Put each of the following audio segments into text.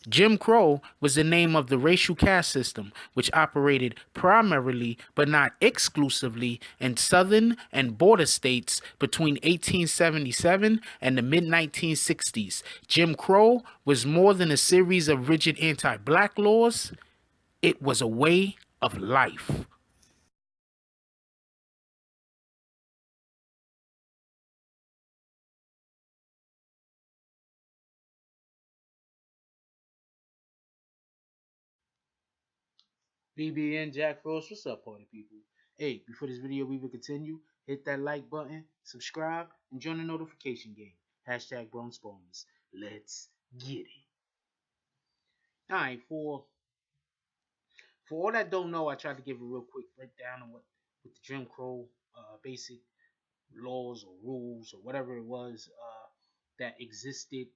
Jim Crow was the name of the racial caste system, which operated primarily but not exclusively in southern and border states between 1877 and the mid 1960s. Jim Crow was more than a series of rigid anti black laws, it was a way of life. BBN Jack Frost, what's up, party people? Hey, before this video even continue, hit that like button, subscribe, and join the notification game. Hashtag Bronx Bonus. Let's get it. Alright, for all that don't know, I tried to give a real quick breakdown of what the Jim Crow basic laws or rules or whatever it was that existed,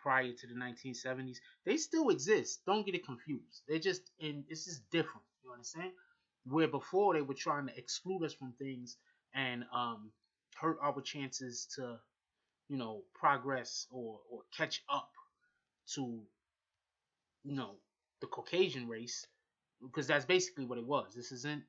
prior to the 1970s. They still exist. Don't get it confused. They're just in. It's just different. You understand? Where before they were trying to exclude us from things and hurt our chances to, progress or catch up to, you know, the Caucasian race, because that's basically what it was. This isn't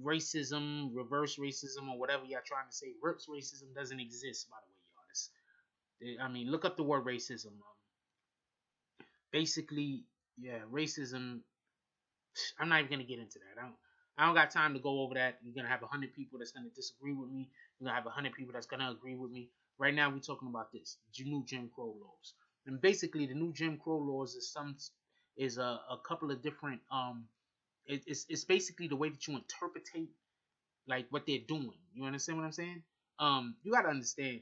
racism, reverse racism, or whatever y'all trying to say. Reverse racism doesn't exist, by the way, y'all. I mean, look up the word racism. Basically, yeah, racism. I'm not even gonna get into that. I don't got time to go over that. You're gonna have 100 people that's gonna disagree with me. You're gonna have 100 people that's gonna agree with me. Right now, we're talking about this new Jim Crow laws, and basically, the new Jim Crow laws is a couple of different it's basically the way that you interpretate like what they're doing. You understand what I'm saying? You gotta understand,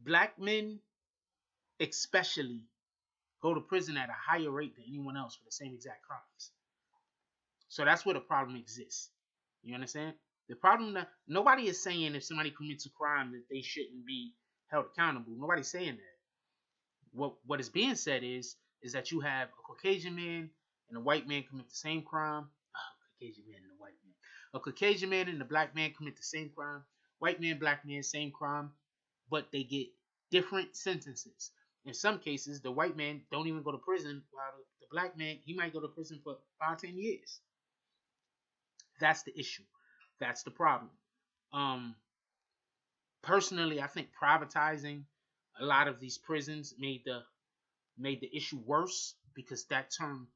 black men especially go to prison at a higher rate than anyone else for the same exact crimes. So that's where the problem exists. You understand? The problem that nobody is saying if somebody commits a crime that they shouldn't be held accountable. Nobody's saying that. What is being said is that you have a Caucasian man and a white man commit the same crime. Caucasian man and a white man. A Caucasian man and a black man commit the same crime. White man, black man, same crime, but they get different sentences. In some cases, the white man don't even go to prison, while the black man, he might go to prison for 5-10 years. That's the issue. That's the problem. Um, Personally, I think privatizing a lot of these prisons made the issue worse, because that turned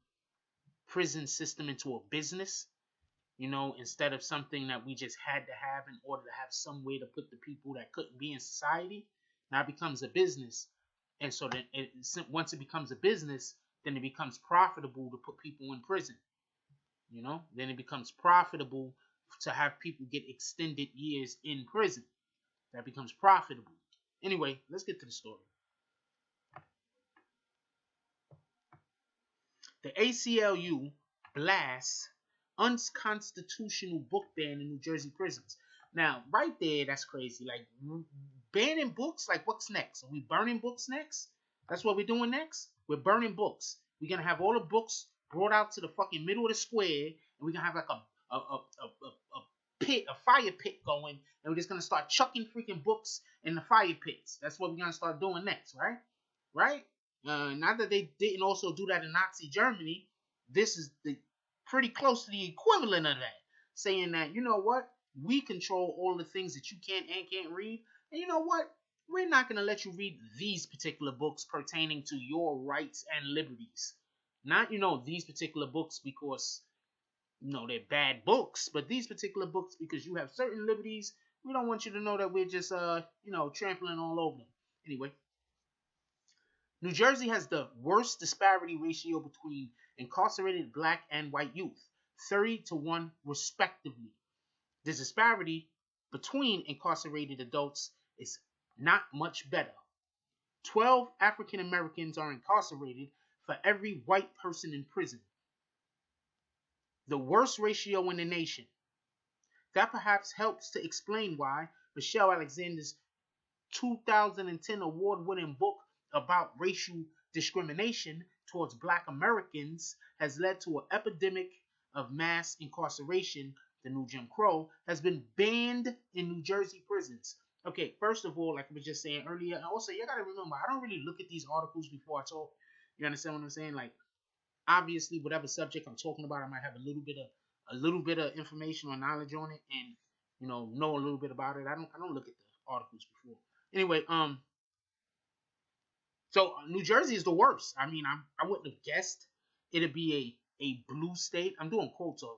prison system into a business. Instead of something that we just had to have in order to have some way to put the people that couldn't be in society. Now it becomes a business, and so then once it becomes a business, then it becomes profitable to put people in prison. Then it becomes profitable to have people get extended years in prison. That becomes profitable. Anyway, let's get to the story. The ACLU blasts unconstitutional book ban in New Jersey prisons. Now, right there, that's crazy. Like, banning books, like, what's next? Are we burning books next? That's what we're doing next? We're burning books. We're going to have all the books brought out to the fucking middle of the square, and we're going to have like a pit, a fire pit going, and we're just going to start chucking freaking books in the fire pits. That's what we're going to start doing next, right? Right? Not that they didn't also do that in Nazi Germany. This is pretty close to the equivalent of that. Saying that, you know what? We control all the things that you can and can't read. And you know what? We're not going to let you read these particular books pertaining to your rights and liberties. Not, these particular books because, they're bad books, but these particular books because you have certain liberties. We don't want you to know that we're just, trampling all over them. Anyway. New Jersey has the worst disparity ratio between incarcerated black and white youth, 30-1 respectively. This disparity between incarcerated adults is not much better. 12 African Americans are incarcerated for every white person in prison. The worst ratio in the nation. That perhaps helps to explain why Michelle Alexander's 2010 award-winning book about racial discrimination towards black Americans has led to an epidemic of mass incarceration. The new Jim Crow has been banned in New Jersey prisons. Okay, first of all, like I was just saying earlier, and also you gotta remember, I don't really look at these articles before I talk. You understand what I'm saying? Like, obviously, whatever subject I'm talking about, I might have a little bit of information or knowledge on it, and know a little bit about it. I don't look at the articles before. Anyway, so New Jersey is the worst. I mean, I wouldn't have guessed it'd be a blue state. I'm doing quotes over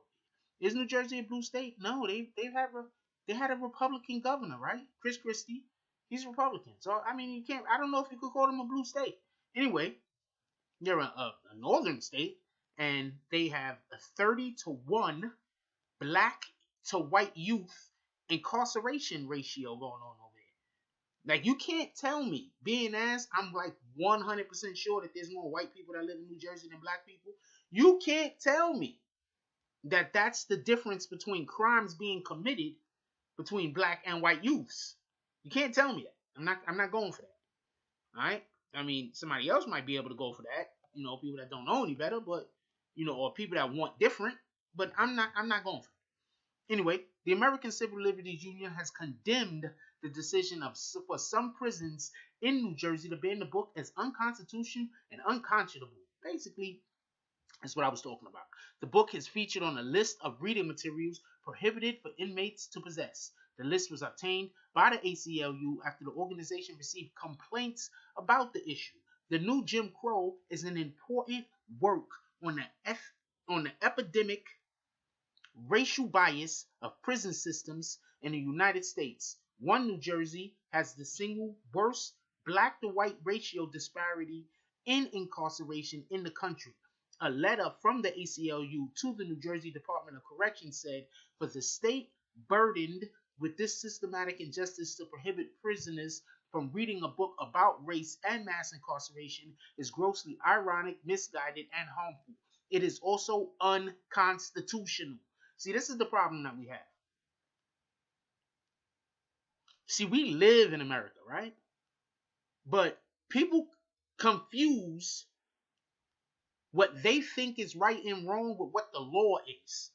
here. Is New Jersey a blue state? No, they had a Republican governor, right? Chris Christie. He's Republican. So I mean, you can't. I don't know if you could call them a blue state. Anyway, they're a northern state, and they have a 30-to-1 black to white youth incarceration ratio going on over there. Like, you can't tell me, being as I'm like 100% sure that there's more white people that live in New Jersey than black people. You can't tell me that that's the difference between crimes being committed between black and white youths. You can't tell me that. I'm not going for that. All right. I mean, somebody else might be able to go for that. People that don't know any better, but or people that want different. But I'm not going for it. Anyway, the American Civil Liberties Union has condemned the decision for some prisons in New Jersey to ban the book as unconstitutional and unconscionable. Basically, that's what I was talking about. The book is featured on a list of reading materials prohibited for inmates to possess. The list was obtained by the ACLU after the organization received complaints about the issue. The new Jim Crow is an important work on the epidemic racial bias of prison systems in the United States. New Jersey has the single worst black to white ratio disparity in incarceration in the country. A letter from the ACLU to the New Jersey Department of Corrections said, for the state burdened with this systematic injustice to prohibit prisoners from reading a book about race and mass incarceration is grossly ironic, misguided, and harmful. It is also unconstitutional. See, this is the problem that we have. See, we live in America, right? But people confuse what they think is right and wrong with what the law is.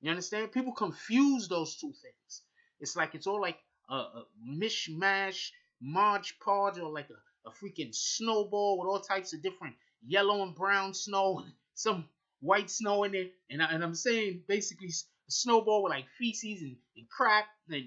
You understand? People confuse those two things. It's like it's all like a mishmash, Marge Podge, or like a freaking snowball with all types of different yellow and brown snow, some white snow in there. And I'm saying basically a snowball with like feces and crap and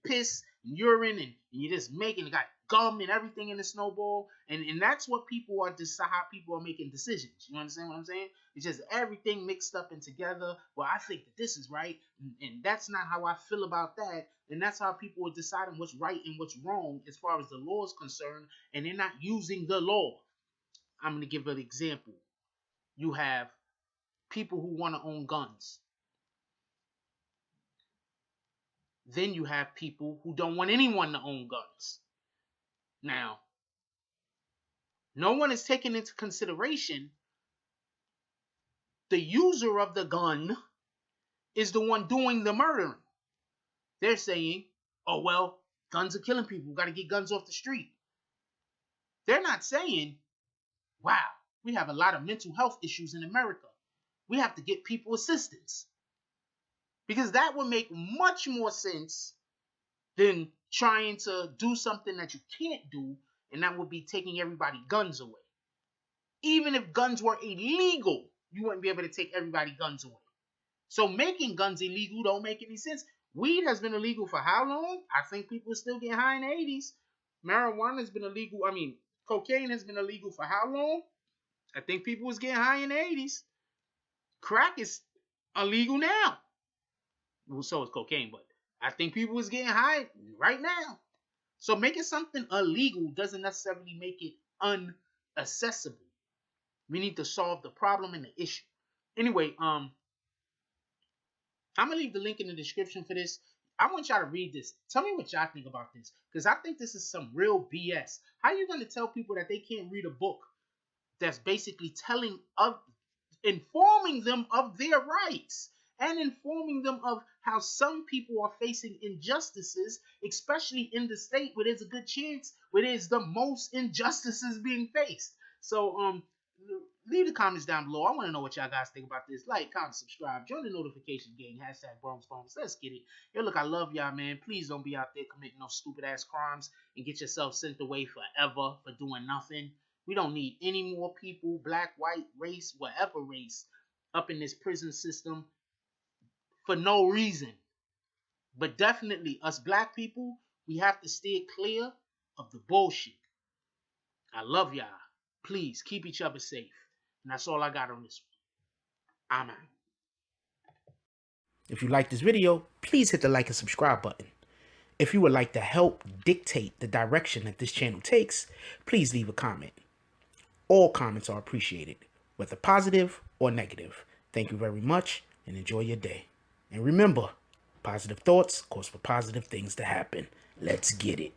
piss and urine, and you're just making it got gum and everything in the snowball, and that's what people are how people are making decisions. You understand what I'm saying? It's just everything mixed up and together. Well, I think that this is right, and that's not how I feel about that, and that's how people are deciding what's right and what's wrong as far as the law is concerned, and they're not using the law. I'm going to give an example. You have people who want to own guns. Then you have people who don't want anyone to own guns. Now, no one is taking into consideration the user of the gun is the one doing the murdering. They're saying, oh, well, guns are killing people. We've got to get guns off the street. They're not saying, wow, we have a lot of mental health issues in America. We have to get people assistance. Because that would make much more sense than trying to do something that you can't do, and that would be taking everybody guns away. Even if guns were illegal, you wouldn't be able to take everybody guns away. So making guns illegal don't make any sense. Weed has been illegal for how long? I think people are still getting high in the 80s. Marijuana has been illegal. Cocaine has been illegal for how long? I think people was getting high in the 80s. Crack is illegal now. Well, so is cocaine, but I think people was getting high right now. So making something illegal doesn't necessarily make it unaccessible. We need to solve the problem and the issue. Anyway, I'm gonna leave the link in the description for this. I want y'all to read this. Tell me what y'all think about this, because I think this is some real BS. How are you gonna tell people that they can't read a book that's basically informing them of their rights and informing them of how some people are facing injustices, especially in the state where there's a good chance where there's the most injustices being faced? So leave the comments down below. I want to know what y'all guys think about this. Like, comment, subscribe, join the notification gang. Hashtag Bronx Bones. Let's get it. Yo, look, I love y'all, man. Please don't be out there committing no stupid ass crimes and get yourself sent away forever for doing nothing. We don't need any more people, black, white, race, whatever race, up in this prison system for no reason. But definitely, us black people, we have to steer clear of the bullshit. I love y'all. Please keep each other safe. And that's all I got on this one. I'm out. If you like this video, please hit the like and subscribe button. If you would like to help dictate the direction that this channel takes, please leave a comment. All comments are appreciated, whether positive or negative. Thank you very much and enjoy your day. And remember, positive thoughts cause for positive things to happen. Let's get it.